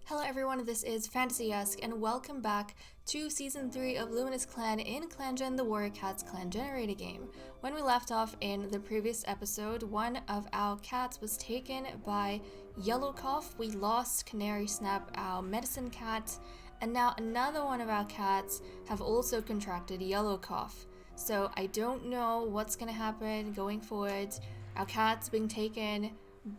Hello everyone, this is Fantasy-esque, and welcome back to Season 3 of Luminous Clan in ClanGen, the Warrior Cats clan generator game. When we left off in the previous episode, one of our cats was taken by Yellow Cough. We lost Canary Snap, our medicine cat, and now another one of our cats have also contracted Yellow Cough. So I don't know what's going to happen going forward. Our cat's being taken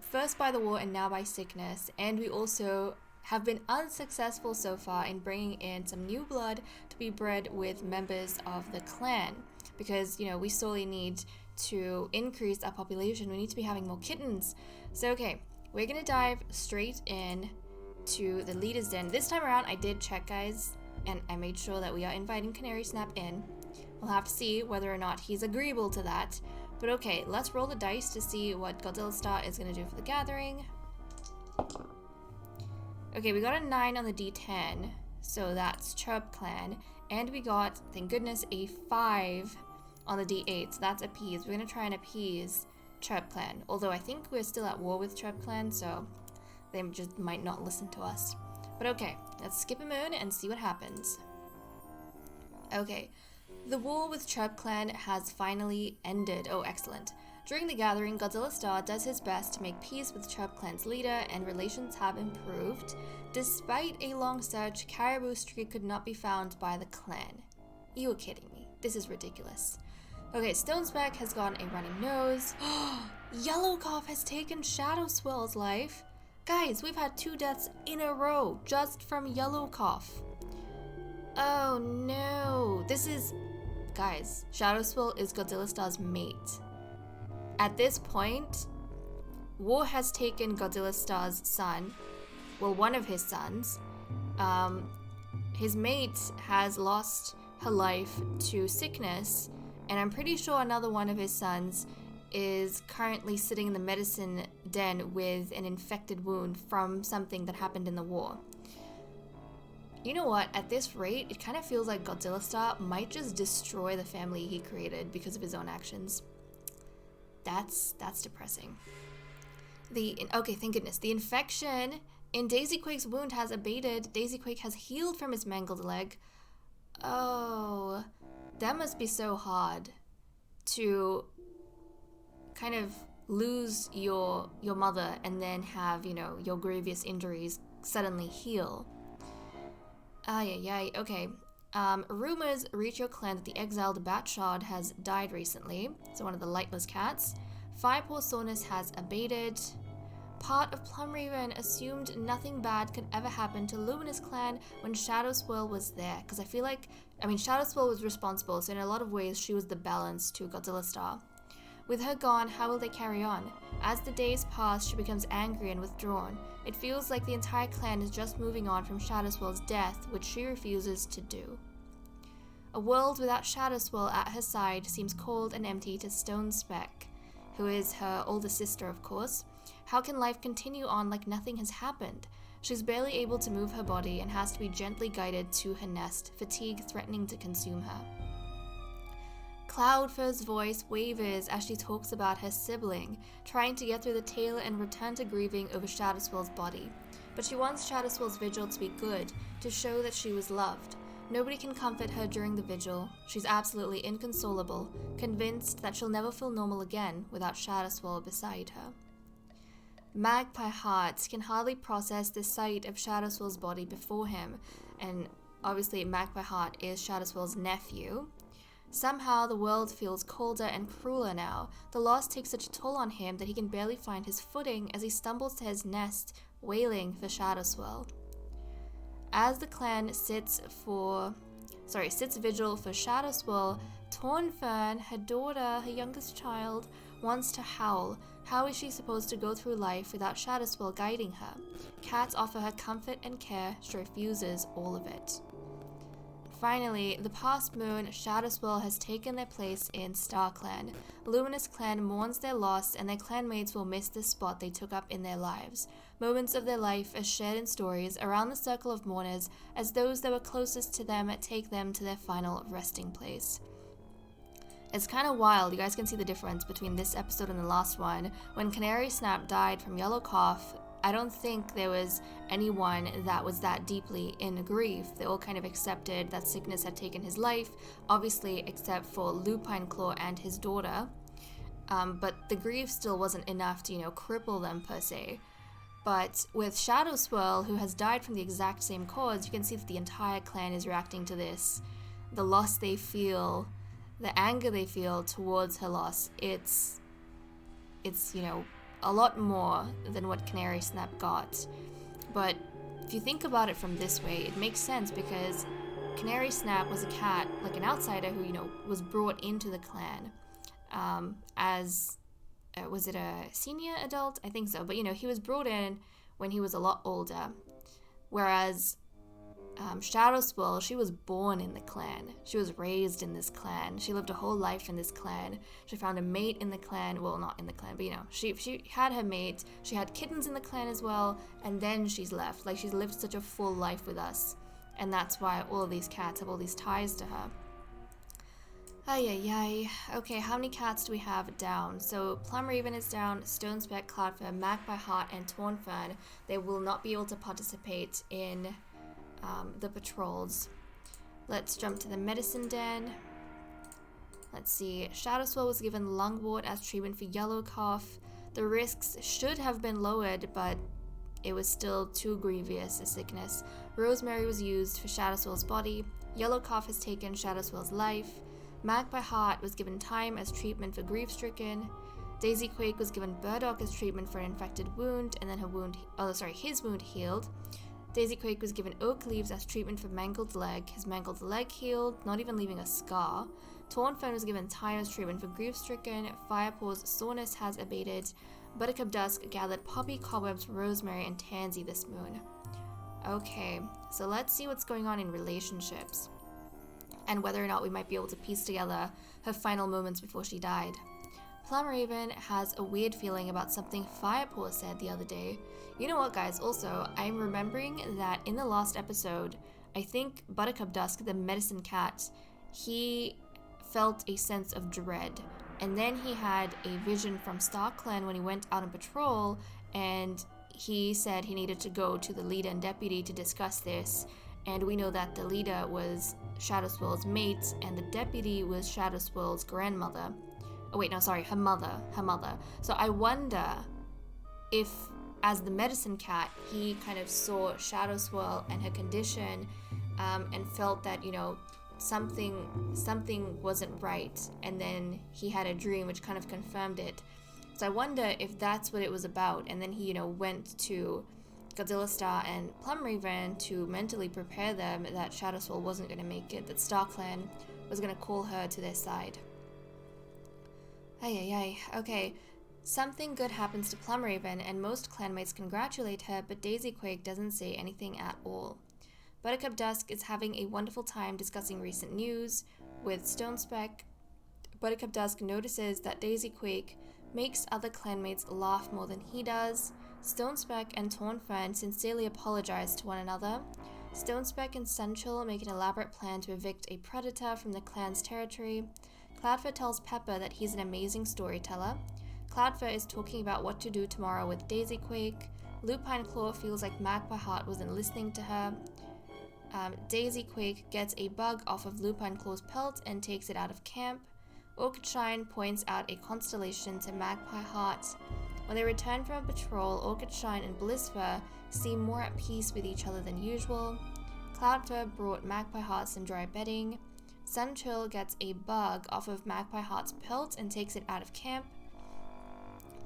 first by the war and now by sickness, and we also have been unsuccessful so far in bringing in some new blood to be bred with members of the clan, because we sorely need to increase our population. We need to be having more kittens. So okay, we're gonna dive straight in to the leader's den. This time around I did check, guys, and I made sure that we are inviting Canary Snap in. We'll have to see whether or not he's agreeable to that, but okay, let's roll the dice to see what Godzilla Star is gonna do for the gathering. Okay, we got a 9 on the D10, so that's Chirp Clan, and we got, thank goodness, a 5 on the D8, so that's appease. We're gonna try and appease Chirp Clan, although I think we're still at war with Chirp Clan, so they just might not listen to us. But okay, let's skip a moon and see what happens. Okay, the war with Chirp Clan has finally ended. Oh, excellent. During the gathering, Godzilla Star does his best to make peace with Chirp Clan's leader, and relations have improved. Despite a long search, Caribou Street could not be found by the clan. You are kidding me. This is ridiculous. Okay, Stone Speck has gotten a running nose. Yellow Cough has taken Shadow Swell's life. Guys, we've had 2 deaths in a row just from Yellow Cough. Oh no. Guys, Shadow Swell is Godzilla Star's mate. At this point, war has taken Godzilla Star's son, well, one of his sons. His mate has lost her life to sickness, and I'm pretty sure another one of his sons is currently sitting in the medicine den with an infected wound from something that happened in the war. You know what, at this rate, it kind of feels like Godzilla Star might just destroy the family he created because of his own actions. That's depressing. Okay, thank goodness. The infection in Daisy Quake's wound has abated. Daisy Quake has healed from his mangled leg. Oh, that must be so hard to kind of lose your mother and then have, your grievous injuries suddenly heal. Okay. Rumors reach your clan that the exiled Batshard has died recently, so one of the lightless cats. Firepaw soreness has abated. Part of Plumraven assumed nothing bad could ever happen to Luminous Clan when Shadow Swirl was there, because Shadow Swirl was responsible, so in a lot of ways she was the balance to Godzilla Star. With her gone, how will they carry on? As the days pass, she becomes angry and withdrawn. It feels like the entire clan is just moving on from Shadow Swirl's death, which she refuses to do. A world without Shadow Swirl at her side seems cold and empty to Stone Speck, who is her older sister, of course. How can life continue on like nothing has happened? She's barely able to move her body and has to be gently guided to her nest, fatigue threatening to consume her. Cloudfur's voice wavers as she talks about her sibling, trying to get through the tale and return to grieving over Shadow Swirl's body. But she wants Shadow Swirl's vigil to be good, to show that she was loved. Nobody can comfort her during the vigil. She's absolutely inconsolable, convinced that she'll never feel normal again without Shadow Swirl beside her. Magpie Heart can hardly process the sight of Shadow Swirl's body before him, and obviously Magpie Heart is Shadow Swirl's nephew. Somehow the world feels colder and crueler now. The loss takes such a toll on him that he can barely find his footing as he stumbles to his nest, wailing for Shadow Swirl. As the clan sits vigil for Shadow Swirl, Tornfern, her daughter, her youngest child, wants to howl. How is she supposed to go through life without Shadow Swirl guiding her? Cats offer her comfort and care. She refuses all of it. Finally, the past moon, Shadow Swirl has taken their place in Star Clan. Luminous Clan mourns their loss, and their clanmates will miss the spot they took up in their lives. Moments of their life are shared in stories around the circle of mourners as those that were closest to them take them to their final resting place. It's kind of wild. You guys can see the difference between this episode and the last one. When Canary Snap died from Yellow Cough, I don't think there was anyone that was that deeply in grief. They all kind of accepted that sickness had taken his life, obviously except for Lupine Claw and his daughter. But the grief still wasn't enough to, cripple them per se. But with Shadow Swirl, who has died from the exact same cause, you can see that the entire clan is reacting to this. The loss they feel, the anger they feel towards her loss, it's a lot more than what Canary Snap got. But if you think about it from this way, it makes sense because Canary Snap was a cat, like an outsider who, was brought into the clan as, was it a senior adult? I think so. But, he was brought in when he was a lot older. Whereas Shadow Swirl, she was born in the clan. She was raised in this clan. She lived a whole life in this clan. She found a mate in the clan. Well, not in the clan, but she had her mate. She had kittens in the clan as well, and then she's left. Like, she's lived such a full life with us, and that's why all of these cats have all these ties to her. Ay. Okay, how many cats do we have down? So Plum Raven is down, Stonespeck, Cloudfur, Magpie Heart, and Tornfern. They will not be able to participate in the patrols. Let's jump to the medicine den. Let's see. Shadow Swirl was given lungwort as treatment for yellow cough. The risks should have been lowered, but it was still too grievous a sickness. Rosemary was used for Shadow Swirl's body. Yellow cough has taken Shadow Swirl's life. Magpie Heart was given time as treatment for grief-stricken. Daisy Quake was given burdock as treatment for an infected wound, and then his wound healed. Daisy Quake was given oak leaves as treatment for mangled leg. His mangled leg healed, not even leaving a scar. Tornfern was given time as treatment for grief-stricken. Firepaw's soreness has abated. Buttercup Dusk gathered poppy, cobwebs, rosemary, and tansy this moon. Okay, so let's see what's going on in relationships, and whether or not we might be able to piece together her final moments before she died. Plum Raven has a weird feeling about something Firepaw said the other day. You know what, guys? Also, I'm remembering that in the last episode, I think Buttercup Dusk, the medicine cat, he felt a sense of dread. And then he had a vision from Star Clan when he went out on patrol, and he said he needed to go to the leader and deputy to discuss this. And we know that the leader was Shadow Swirl's mate, and the deputy was Shadow Swirl's grandmother. Oh wait, no, sorry, her mother. So I wonder if, as the medicine cat, he kind of saw Shadow Swirl and her condition, and felt that, something wasn't right, and then he had a dream which kind of confirmed it. So I wonder if that's what it was about, and then he, went to Godzilla Star and Plum Raven to mentally prepare them that Shadow Swirl wasn't going to make it, that Star Clan was going to call her to their side. Okay, something good happens to Plum Raven, and most clanmates congratulate her, but Daisy Quake doesn't say anything at all. Buttercup Dusk is having a wonderful time discussing recent news with Stonespeck. Buttercup Dusk notices that Daisy Quake makes other clanmates laugh more than he does. Stonespeck and Tornfern sincerely apologize to one another. Stonespeck and Sunchill make an elaborate plan to evict a predator from the clan's territory. Cloudfur tells Pepper that he's an amazing storyteller. Cloudfur is talking about what to do tomorrow with Daisy Quake. Lupine Claw feels like Magpie Heart wasn't listening to her. Daisy Quake gets a bug off of Lupine Claw's pelt and takes it out of camp. Orchid Shine points out a constellation to Magpie Heart. When they return from a patrol, Orchid Shine and Blissfur seem more at peace with each other than usual. Cloudfur brought Magpie Heart some dry bedding. Sunchill gets a bug off of Magpie Heart's pelt and takes it out of camp.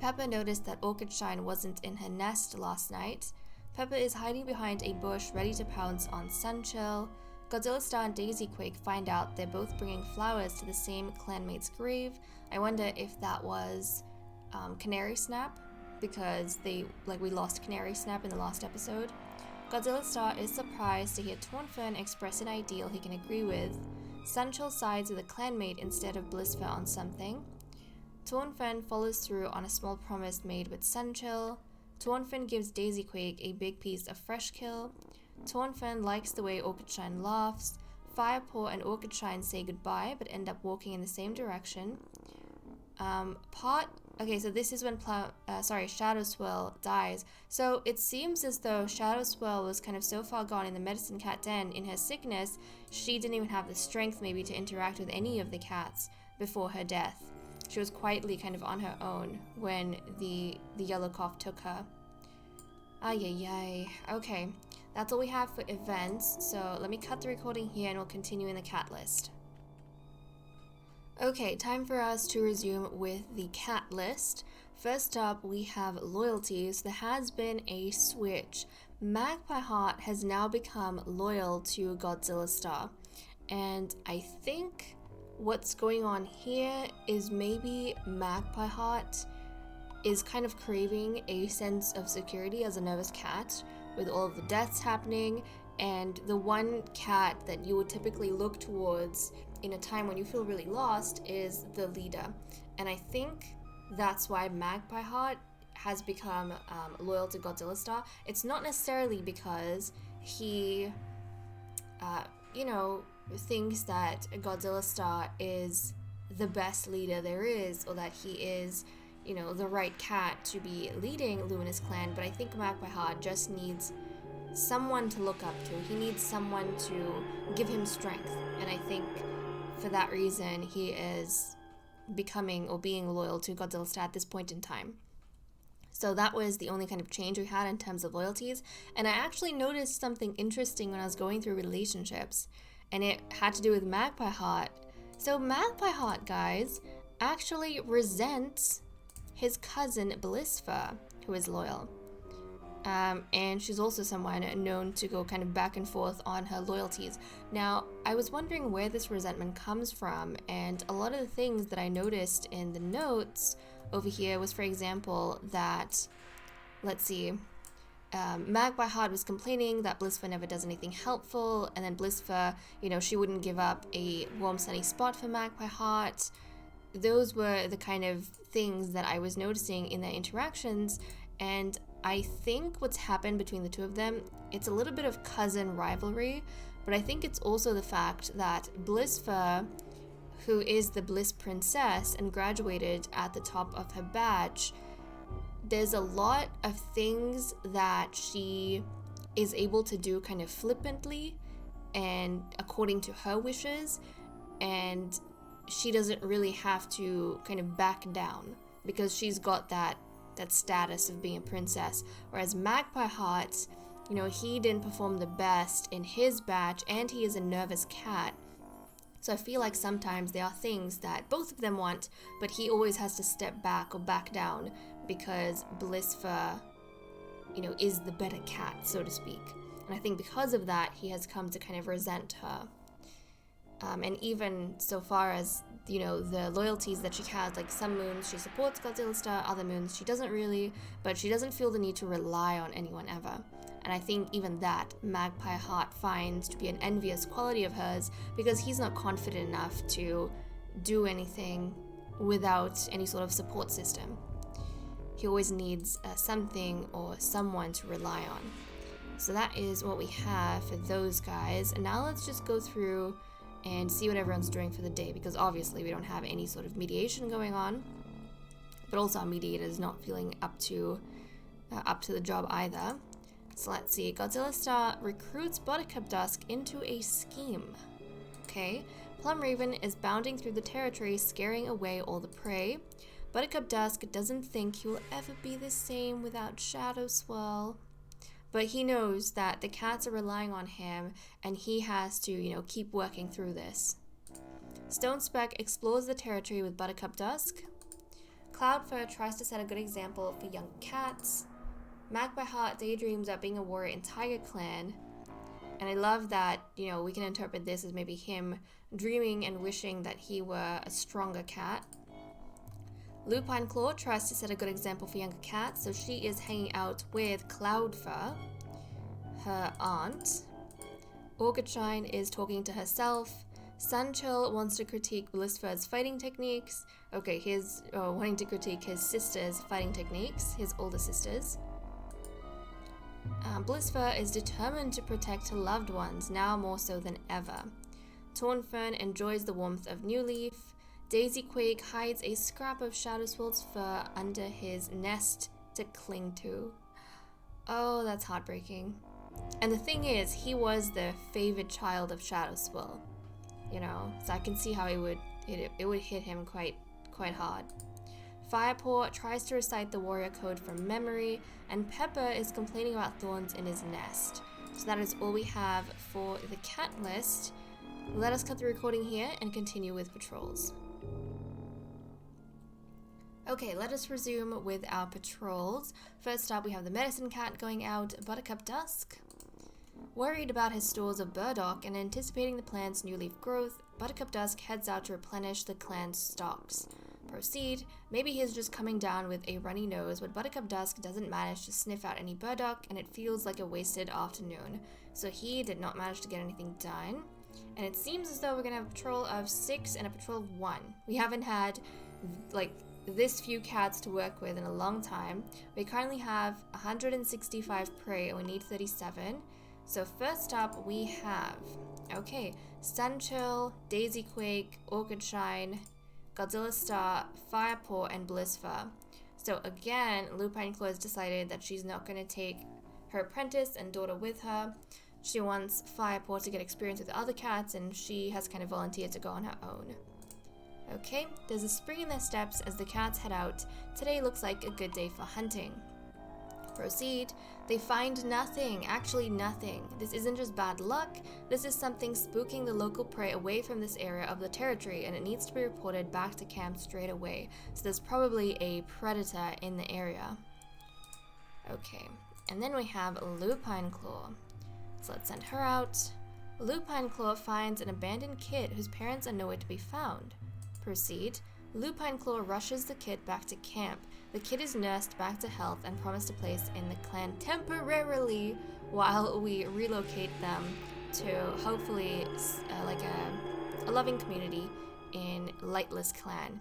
Pepper noticed that Orchid Shine wasn't in her nest last night. Pepper is hiding behind a bush ready to pounce on Sunchill. Godzilla Star and Daisy Quake find out they're both bringing flowers to the same clanmate's grave. I wonder if that was Canary Snap, because we lost Canary Snap in the last episode. Godzilla Star is surprised to hear Tornfern express an ideal he can agree with. Sunchill sides with a clanmate instead of Blissfur on something. Tornfern follows through on a small promise made with Sunchill. Tornfern gives Daisy Quake a big piece of fresh kill. Tornfern likes the way Orchid Shine laughs. Firepaw and Orchid Shine say goodbye but end up walking in the same direction. Pot Okay, so this is when Shadow Swirl dies. So it seems as though Shadow Swirl was kind of so far gone in the medicine cat den in her sickness, she didn't even have the strength maybe to interact with any of the cats before her death. She was quietly kind of on her own when the yellow cough took her. Ay, ay, ay. Okay, that's all we have for events. So let me cut the recording here and we'll continue in the cat list. Okay, time for us to resume with the cat list. First up, we have loyalties. There has been a switch. Magpie Heart has now become loyal to Godzilla Star. And I think what's going on here is maybe Magpie Heart is kind of craving a sense of security as a nervous cat with all of the deaths happening, and the one cat that you would typically look towards in a time when you feel really lost is the leader. And I think that's why Magpie Heart has become loyal to Godzilla Star. It's not necessarily because he thinks that Godzilla Star is the best leader there is, or that he is, the right cat to be leading Luminous Clan, but I think Magpie Heart just needs someone to look up to. He needs someone to give him strength, and I think for that reason he is becoming or being loyal to Godzilla Star at this point in time. So that was the only kind of change we had in terms of loyalties, and I actually noticed something interesting when I was going through relationships, and it had to do with Magpie Heart. So Magpie Heart, guys, actually resents his cousin Blissfur, who is loyal. And she's also someone known to go kind of back and forth on her loyalties. Now, I was wondering where this resentment comes from, and a lot of the things that I noticed in the notes over here was, for example, that, let's see, Magpie Heart was complaining that Blissfur never does anything helpful, and then Blissfur, she wouldn't give up a warm sunny spot for Magpie Heart. Those were the kind of things that I was noticing in their interactions, and I think what's happened between the two of them, it's a little bit of cousin rivalry, but I think it's also the fact that Blissfur, who is the Bliss Princess and graduated at the top of her badge, there's a lot of things that she is able to do kind of flippantly and according to her wishes, and she doesn't really have to kind of back down because she's got that status of being a princess. Whereas Magpie Heart, he didn't perform the best in his batch, and he is a nervous cat. So I feel like sometimes there are things that both of them want, but he always has to step back or back down because Blissfur, is the better cat, so to speak. And I think because of that, he has come to kind of resent her. And even so far as, the loyalties that she has, like some moons she supports Godzilla Star, other moons she doesn't really, but she doesn't feel the need to rely on anyone ever. And I think even that Magpie Heart finds to be an envious quality of hers because he's not confident enough to do anything without any sort of support system. He always needs something or someone to rely on. So that is what we have for those guys. And now let's just go through and see what everyone's doing for the day, because obviously we don't have any sort of mediation going on, but also our mediator is not feeling up to the job either. So let's see. Godzilla Star recruits Buttercup Dusk into a scheme. Okay. Plum Raven is bounding through the territory, scaring away all the prey. Buttercup Dusk doesn't think he will ever be the same without Shadow Swirl. But he knows that the cats are relying on him, and he has to, keep working through this. Stone Speck explores the territory with Buttercup Dusk. Cloudfur tries to set a good example for young cats. Magpie Heart daydreams about being a warrior in Tiger Clan. And I love that, we can interpret this as maybe him dreaming and wishing that he were a stronger cat. Lupine Claw tries to set a good example for younger cats, so she is hanging out with Cloudfur, her aunt. Orchidshine is talking to herself. Sunchill wants to critique Blissfur's fighting techniques. Okay, he's wanting to critique his sister's fighting techniques, his older sisters. Blissfur is determined to protect her loved ones, now more so than ever. Tornfern enjoys the warmth of New Leaf. Daisy Quake hides a scrap of Shadow Swirl's fur under his nest to cling to. Oh, that's heartbreaking. And the thing is, he was the favored child of Shadow Swirl. You know, so I can see how it would hit him quite hard. Firepaw tries to recite the warrior code from memory, and Pepper is complaining about thorns in his nest. So that is all we have for the cat list. Let us cut the recording here and continue with patrols. Okay, let us resume with our patrols. First up, we have the medicine cat going out, Buttercup Dusk. Worried about his stores of burdock and anticipating the plant's new leaf growth, Buttercup Dusk heads out to replenish the clan's stocks. Proceed. Maybe he's just coming down with a runny nose, but Buttercup Dusk doesn't manage to sniff out any burdock, and it feels like a wasted afternoon. So he did not manage to get anything done. And it seems as though we're going to have a patrol of 6 and a patrol of 1. We haven't had, like, this few cats to work with in a long time. We currently have 165 prey, and we need 37. So first up, we have, okay, Sunchill, Daisy Quake, Orchid Shine, Godzilla Star, Firepaw, and Blissfur. So again, Lupine Claw has decided that she's not going to take her apprentice and daughter with her. She wants Firepaw to get experience with other cats, and she has kind of volunteered to go on her own. Okay, there's a spring in their steps as the cats head out. Today looks like a good day for hunting. Proceed. They find nothing, actually nothing. This isn't just bad luck, this is something spooking the local prey away from this area of the territory, and it needs to be reported back to camp straight away. So there's probably a predator in the area. Okay, and then we have Lupine Claw. So let's send her out. Lupine Claw finds an abandoned kit whose parents are nowhere to be found. Proceed. Lupine Claw rushes the kid back to camp. The kid is nursed back to health and promised a place in the clan temporarily while we relocate them to hopefully like a loving community in Lightless Clan,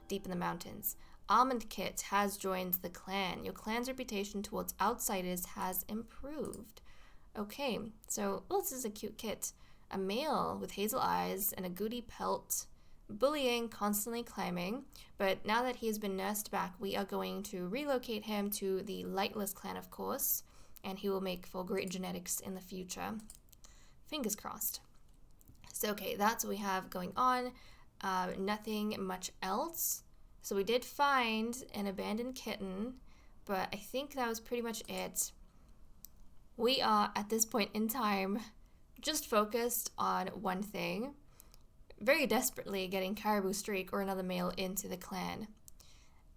deep in the mountains. Almond Kit has joined the clan. Your clan's reputation towards outsiders has improved. Okay, so this is a cute kit. A male with hazel eyes and a goody pelt. Bullying, constantly climbing, but now that he's been nursed back, we are going to relocate him to the Lightless Clan, of course, and he will make for great genetics in the future. Fingers crossed. So, okay, that's what we have going on. Nothing much else. So we did find an abandoned kitten, but I think that was pretty much it. We are, at this point in time, just focused on one thing. Very desperately getting Caribou Streak or another male into the clan.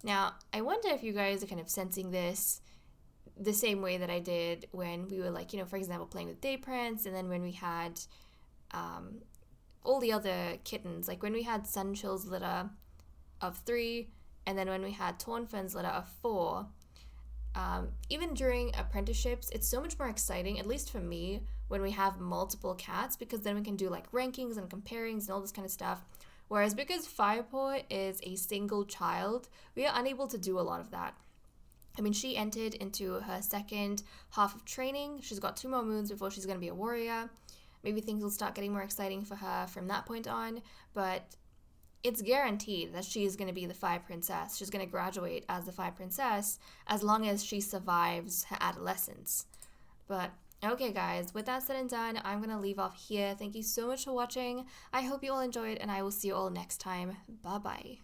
Now, I wonder if you guys are kind of sensing this the same way that I did when we were like, you know, for example, playing with Day Prince, and then when we had all the other kittens, like when we had Sunchill's litter of 3, and then when we had Tornfern's litter of 4. Even during apprenticeships, it's so much more exciting, at least for me, when we have multiple cats, because then we can do like rankings and comparings and all this kind of stuff. Whereas because Firepaw is a single child, we are unable to do a lot of that. I mean, she entered into her second half of training. She's got 2 more moons before she's going to be a warrior. Maybe things will start getting more exciting for her from that point on, but it's guaranteed that she is going to be the Fire Princess. She's going to graduate as the Fire Princess as long as she survives her adolescence. But okay, guys, with that said and done, I'm going to leave off here. Thank you so much for watching. I hope you all enjoyed, and I will see you all next time. Bye-bye.